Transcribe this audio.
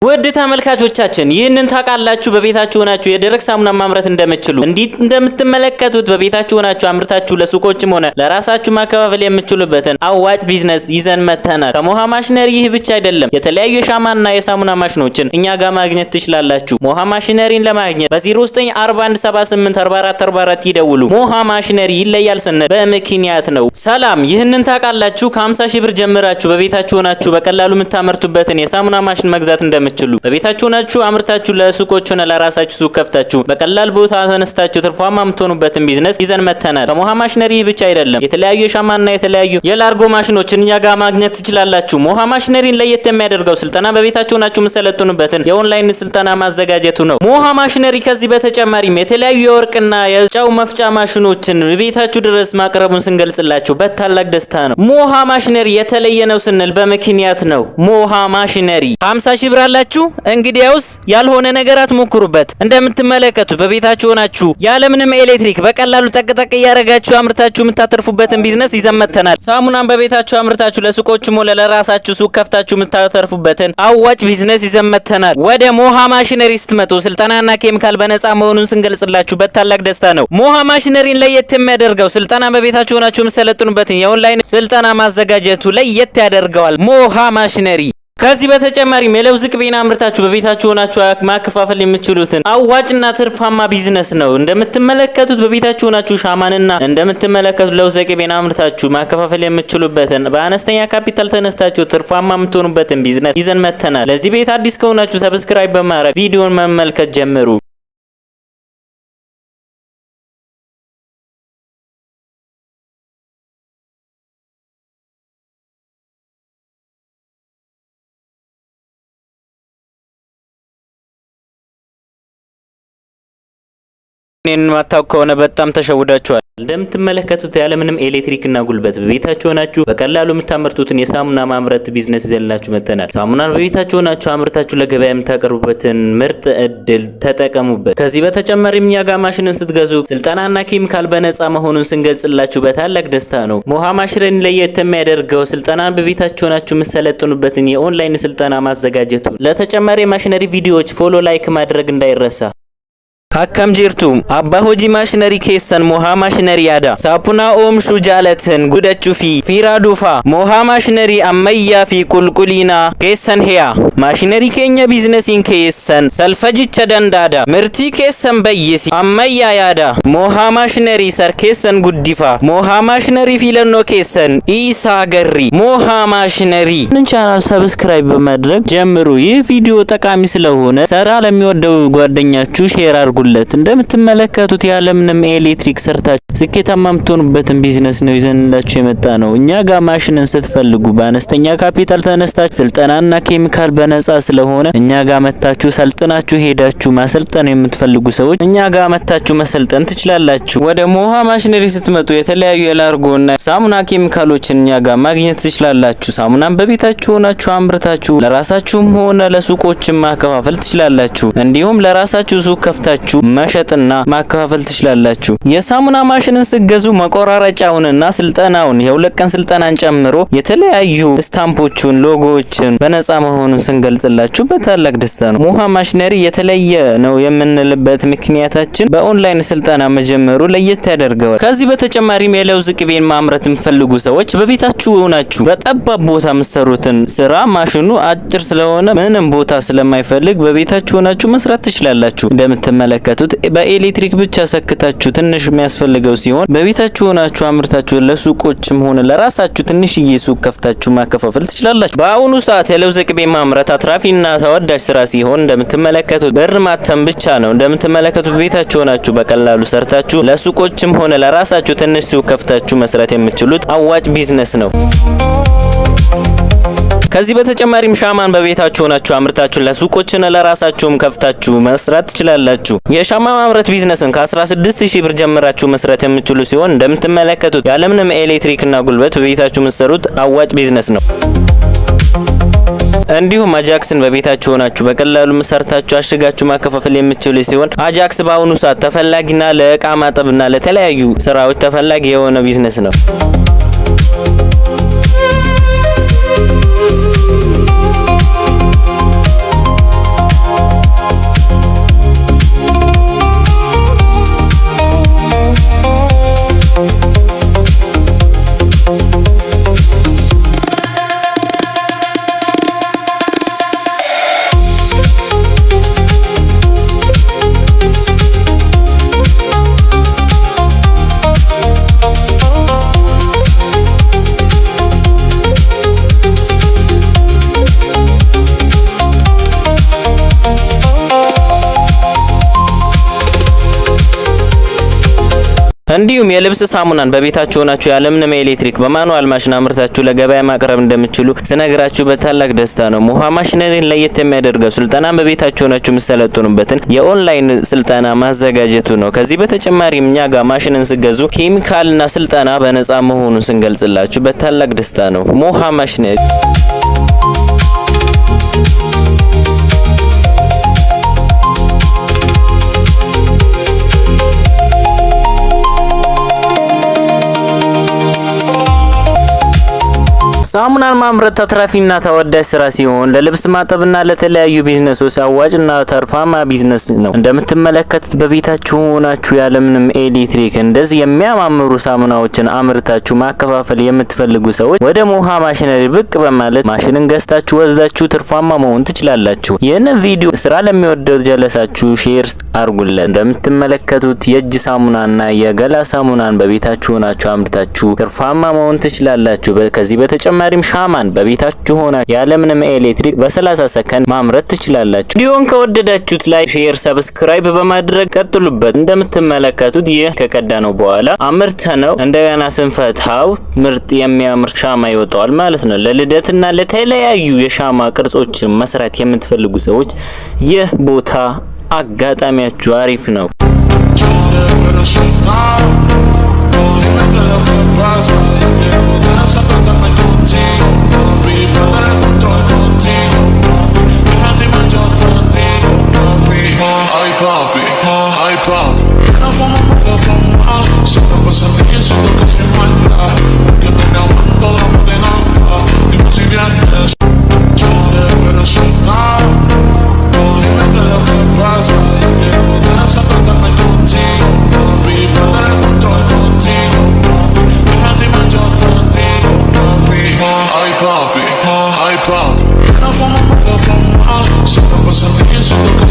ውድ ተመልካቾቻችን ይህንን ታውቃላችሁ? በቤታችሁ ሆናችሁ የደረቅ ሳሙና ማምረት እንደምትችሉ እንደምትመለከቱት በቤታችሁ ሆናችሁ አምርታችሁ ለሱቆችም ሆነ ለራሳችሁ ማከፋፈል የምትችሉበትን አዋጭ ቢዝነስ ይዘን መተናል። ከሞሃ ማሽነሪ ይህ ብቻ አይደለም፣ የተለያዩ የሻማና የሳሙና ማሽኖችን እኛ ጋር ማግኘት ትችላላችሁ። ሞሃ ማሽነሪን ለማግኘት በ0941784444 ይደውሉ። ሞሃ ማሽነሪ ይለያል ስንል በምክንያት ነው። ሰላም፣ ይህንን ታውቃላችሁ? ከ50 ሺህ ብር ጀምራችሁ በቤታችሁ ሆናችሁ በቀላሉ የምታመርቱበትን የሳሙና ማሽን መግዛት እንደምትችሉ በቤታችሁ ሆናችሁ አምርታችሁ ለሱቆች ሆነ ለራሳችሁ ሱቅ ከፍታችሁ በቀላል ቦታ ተነስታችሁ ትርፋማ የምትሆኑበትን ቢዝነስ ይዘን መተናል። ከሞሃ ማሽነሪ ይህ ብቻ አይደለም፣ የተለያዩ የሻማና የተለያዩ የላርጎ ማሽኖችን እኛ ጋር ማግኘት ትችላላችሁ። ሞሃ ማሽነሪን ለየት የሚያደርገው ስልጠና በቤታችሁ ሆናችሁ የምትሰለጥኑበትን የኦንላይን ስልጠና ማዘጋጀቱ ነው። ሞሃ ማሽነሪ ከዚህ በተጨማሪም የተለያዩ የወርቅና የጨው መፍጫ ማሽኖችን ቤታችሁ ድረስ ማቅረቡን ስንገልጽላችሁ በታላቅ ደስታ ነው። ሞሃ ማሽነሪ የተለየ ነው ስንል በምክንያት ነው። ሞሃ ማሽነሪ 50 ሺህ ብር አላችሁ? እንግዲያውስ ያልሆነ ነገር አትሞክሩበት። እንደምትመለከቱት በቤታችሁ ሆናችሁ ያለምንም ኤሌክትሪክ በቀላሉ ጠቅጠቅ እያደረጋችሁ አምርታችሁ የምታተርፉበትን ቢዝነስ ይዘን መተናል። ሳሙናን በቤታችሁ አምርታችሁ ለሱቆችም ሆነ ለራሳችሁ ሱቅ ከፍታችሁ የምታተርፉበትን አዋጭ ቢዝነስ ይዘን መተናል። ወደ ሞሃ ማሽነሪ ስትመጡ ስልጠናና ኬሚካል በነፃ መሆኑን ስንገልጽላችሁ በታላቅ ደስታ ነው። ሞሃ ማሽነሪን ለየት የሚያደርገው ስልጠና በቤታችሁ ሆናችሁ የምትሰለጥኑበትን የኦንላይን ስልጠና ማዘጋጀቱ ለየት ያደርገዋል። ሞሃ ማሽነሪ ከዚህ በተጨማሪም የለውዝ ቅቤን አምርታችሁ በቤታችሁ ሆናችሁ ማከፋፈል የምትችሉትን አዋጭና ትርፋማ ቢዝነስ ነው። እንደምትመለከቱት በቤታችሁ ሆናችሁ ሻማንና እንደምትመለከቱት ለውዝ ቅቤን አምርታችሁ ማከፋፈል የምትችሉበትን በአነስተኛ ካፒታል ተነስታችሁ ትርፋማ የምትሆኑበትን ቢዝነስ ይዘን መተናል። ለዚህ ቤት አዲስ ከሆናችሁ ሰብስክራይብ በማድረግ ቪዲዮን መመልከት ጀምሩ። እኔን ማታውቁ ከሆነ በጣም ተሸውዳችኋል። እንደምትመለከቱት ያለምንም ኤሌክትሪክና ጉልበት በቤታችሁ ሆናችሁ በቀላሉ የምታመርቱትን የሳሙና ማምረት ቢዝነስ ይዘንላችሁ መተናል። ሳሙናን በቤታችሁ ሆናችሁ አምርታችሁ ለገበያ የምታቀርቡበትን ምርጥ እድል ተጠቀሙበት። ከዚህ በተጨማሪም እኛ ጋር ማሽንን ስትገዙ ስልጠናና ኬሚካል በነፃ መሆኑን ስንገልጽላችሁ በታላቅ ደስታ ነው። ሞሃ ማሽነሪ ለየት የሚያደርገው ስልጠናን በቤታችሁ ሆናችሁ የምትሰለጥኑበትን የኦንላይን ስልጠና ማዘጋጀቱ። ለተጨማሪ ማሽነሪ ቪዲዮዎች ፎሎ፣ ላይክ ማድረግ እንዳይረሳ። አካም ጅርቱ አባ ሆጂ ማሽነሪ ኬሰን ሞሃ ማሽነሪ ያዳ ሳፑና ኦምሹ ጃለትን ጉደቹ ፊራ ዱፋ ሞሃ ማሽነሪ አመያ ፊ ቁልቁሊና ኬሰን ሄያ ማሽነሪ ኬኛ ቢዝነሲን ኬሰን ሰልፈጅቸ ደንዳዳ ምርቲ ኬሰን በይሲ አመያ ያዳ ሞሃ ማሽነሪ ሰር ኬሰን ጉዲፋ ሞሃ ማሽነሪ ፊለኖ ኬሰን ኢሳ ገሪ ሞሃ ማሽነሪ ቻናል ሰብስክራይብ በማድረግ ጀምሩ። ይህ ቪዲዮ ጠቃሚ ስለሆነ ሰራ ለሚወደው ጓደኛችሁ ሼር አድርጉ። እንደምትመለከቱት ያለምንም ኤሌክትሪክ ሰርታችሁ ስኬታማ የምትሆኑበትን ቢዝነስ ነው ይዘንላችሁ የመጣ ነው። እኛ ጋር ማሽንን ስትፈልጉ በአነስተኛ ካፒታል ተነስታችሁ ስልጠናና ኬሚካል በነፃ ስለሆነ እኛ ጋር መታችሁ ሰልጥናችሁ ሄዳችሁ ማሰልጠን የምትፈልጉ ሰዎች እኛ ጋር መታችሁ መሰልጠን ትችላላችሁ። ወደ ሞሃ ማሽነሪ ስትመጡ የተለያዩ የላርጎና ሳሙና ኬሚካሎችን እኛ ጋር ማግኘት ትችላላችሁ። ሳሙናን በቤታችሁ ሆናችሁ አምርታችሁ ለራሳችሁም ሆነ ለሱቆችም ማከፋፈል ትችላላችሁ። እንዲሁም ለራሳችሁ ሱቅ ከፍታችሁ መሸጥና ማከፋፈል ትችላላችሁ። የሳሙና ማሽንን ስገዙ መቆራረጫውንና ስልጠናውን የሁለት ቀን ስልጠናን ጨምሮ የተለያዩ ስታምፖቹን ሎጎዎችን በነፃ መሆኑን ስንገልጽላችሁ በታላቅ ደስታ ነው። ሞሃ ማሽነሪ የተለየ ነው የምንልበት ምክንያታችን በኦንላይን ስልጠና መጀመሩ ለየት ያደርገዋል። ከዚህ በተጨማሪም የለውዝ ቅቤን ማምረት የምትፈልጉ ሰዎች በቤታችሁ ሆናችሁ በጠባብ ቦታ የምትሰሩትን ስራ ማሽኑ አጭር ስለሆነ ምንም ቦታ ስለማይፈልግ በቤታችሁ ሆናችሁ መስራት ትችላላችሁ። እንደምትመለከቱት በኤሌክትሪክ ብቻ ሰክታችሁ ትንሽ የሚያስፈልገው ሲሆን በቤታችሁ ሆናችሁ አምርታችሁ ለሱቆችም ሆነ ለራሳችሁ ትንሽዬ ሱቅ ከፍታችሁ ማከፋፈል ትችላላችሁ። በአሁኑ ሰዓት የለውዝ ቅቤ ማምረት አትራፊና ተወዳጅ ስራ ሲሆን እንደምትመለከቱት ብር ማተም ብቻ ነው። እንደምትመለከቱት ቤታችሁ ሆናችሁ በቀላሉ ሰርታችሁ ለሱቆችም ሆነ ለራሳችሁ ትንሽ ሱቅ ከፍታችሁ መስራት የምትችሉት አዋጭ ቢዝነስ ነው። ከዚህ በተጨማሪም ሻማን በቤታችሁ ሆናችሁ አምርታችሁ ለሱቆችና ለራሳችሁም ከፍታችሁ መስራት ትችላላችሁ። የሻማ ማምረት ቢዝነስን ከ16000 ብር ጀምራችሁ መስራት የምትችሉ ሲሆን እንደምትመለከቱት ያለምንም ኤሌክትሪክና ጉልበት በቤታችሁ የምትሰሩት አዋጭ ቢዝነስ ነው። እንዲሁም አጃክስን በቤታችሁ ሆናችሁ በቀላሉ ሰርታችሁ አሽጋችሁ ማከፋፈል የምትችሉ ሲሆን አጃክስ በአሁኑ ሰዓት ተፈላጊና ለእቃ ማጠብና ለተለያዩ ስራዎች ተፈላጊ የሆነ ቢዝነስ ነው። እንዲሁም የልብስ ሳሙናን በቤታችሁ ሆናችሁ ያለምንም ኤሌክትሪክ በማኑዋል ማሽን አምርታችሁ ለገበያ ማቅረብ እንደምትችሉ ስነግራችሁ በታላቅ ደስታ ነው። ሞሃ ማሽነሪን ለየት የሚያደርገው ስልጠናን በቤታችሁ ሆናችሁ የምትሰለጥኑበትን የኦንላይን ስልጠና ማዘጋጀቱ ነው። ከዚህ በተጨማሪም እኛ ጋር ማሽንን ስገዙ ኬሚካልና ስልጠና በነፃ መሆኑን ስንገልጽላችሁ በታላቅ ደስታ ነው። ሞሃ ማሽነሪ ሳሙናን ማምረት አትራፊና ተወዳጅ ስራ ሲሆን ለልብስ ማጠብና ለተለያዩ ቢዝነሶች አዋጭና ተርፋማ ቢዝነስ ነው። እንደምትመለከቱት በቤታችሁ ሆናችሁ ያለምንም ኤሌክትሪክ እንደዚህ የሚያማምሩ ሳሙናዎችን አምርታችሁ ማከፋፈል የምትፈልጉ ሰዎች ወደ ሞሃ ማሽነሪ ብቅ በማለት ማሽንን ገዝታችሁ ወስዳችሁ ትርፋማ መሆን ትችላላችሁ። ይህንን ቪዲዮ ስራ ለሚወደው ጀለሳችሁ ሼር አርጉለት። እንደምትመለከቱት የእጅ ሳሙናና የገላ ሳሙናን በቤታችሁ ሆናችሁ አምርታችሁ ትርፋማ መሆን ትችላላችሁ። ከዚህ በተጨማሪም ሻማን በቤታችሁ ሆና ያለምንም ኤሌክትሪክ በ30 ሰከንድ ማምረት ትችላላችሁ። ቪዲዮን ከወደዳችሁት ላይክ፣ ሼር፣ ሰብስክራይብ በማድረግ ቀጥሉበት። እንደምትመለከቱት ይህ ከቀዳነው በኋላ አምርተነው እንደገና ስንፈታው ምርጥ የሚያምር ሻማ ይወጣዋል ማለት ነው። ለልደትና ለተለያዩ የሻማ ቅርጾችን መስራት የምትፈልጉ ሰዎች ይህ ቦታ አጋጣሚያችሁ አሪፍ ነው። Ay papi, no fumo, solo pasa el día, solo